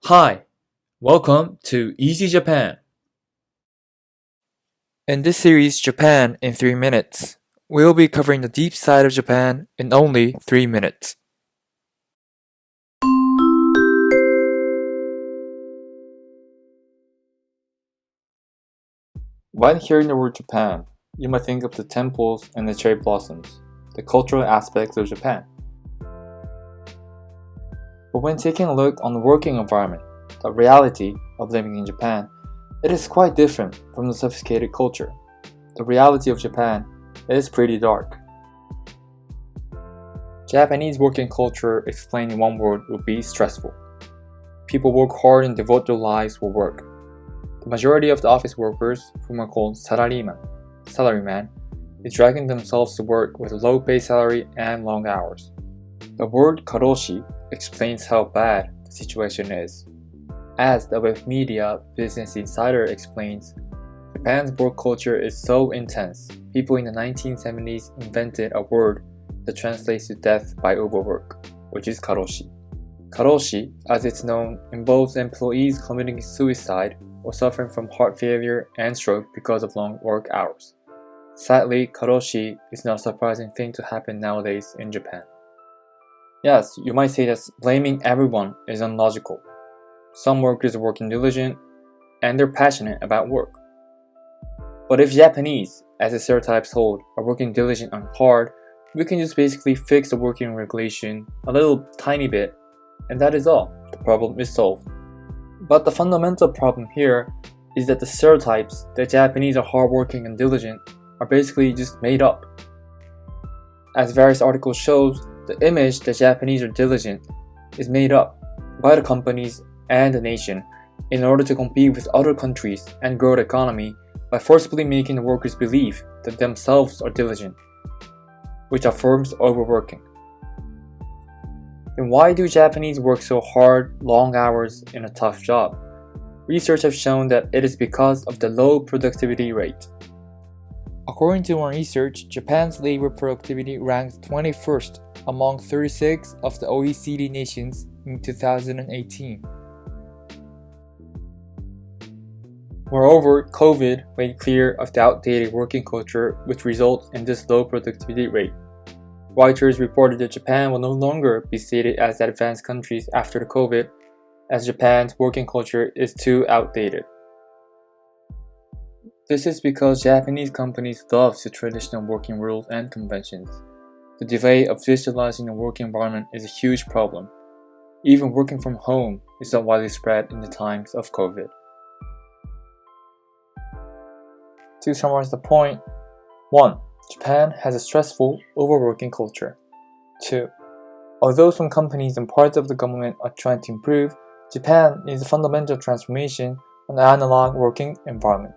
Hi, welcome to Easy Japan. In this series, Japan in 3 minutes, we'll be covering the deep side of Japan in only 3 minutes. When hearing the word Japan, you might think of the temples and the cherry blossoms, the cultural aspects of Japan. But when taking a look on the working environment, the reality of living in Japan, it is quite different from the sophisticated culture. The reality of Japan is pretty dark. Japanese working culture explained in one word would be stressful. People work hard and devote their lives for work. The majority of the office workers, whom are called salaryman, is dragging themselves to work with a low pay salary and long hours. The word karoshi explains how bad the situation is. As the web media Business Insider explains, Japan's work culture is so intense, people in the 1970s invented a word that translates to death by overwork, which is karoshi. Karoshi, as it's known, involves employees committing suicide or suffering from heart failure and stroke because of long work hours. Sadly, karoshi is not a surprising thing to happen nowadays in Japan. Yes, you might say that blaming everyone is unlogical. Some workers are working diligent and they're passionate about work. But if Japanese, as the stereotypes hold, are working diligent and hard, we can just basically fix the working regulation a little tiny bit, and that is all. The problem is solved. But the fundamental problem here is that the stereotypes that Japanese are hardworking and diligent are basically just made up. As various articles shows, the image that Japanese are diligent is made up by the companies and the nation in order to compete with other countries and grow the economy by forcibly making the workers believe that themselves are diligent, which affirms overworking. Then why do Japanese work so hard, long hours in a tough job? Research has shown that it is because of the low productivity rate. According to one research, Japan's labor productivity ranked 21st among 36 of the OECD nations in 2018. Moreover, COVID made clear of the outdated working culture which results in this low productivity rate. Reuters reported that Japan will no longer be stated as the advanced countries after the COVID, as Japan's working culture is too outdated. This is because Japanese companies love the traditional working rules and conventions. The delay of digitalizing the working environment is a huge problem. Even working from home is not widely spread in the times of COVID. To summarize the point, 1. Japan has a stressful, overworking culture. 2. Although some companies and parts of the government are trying to improve, Japan needs a fundamental transformation on the analog working environment.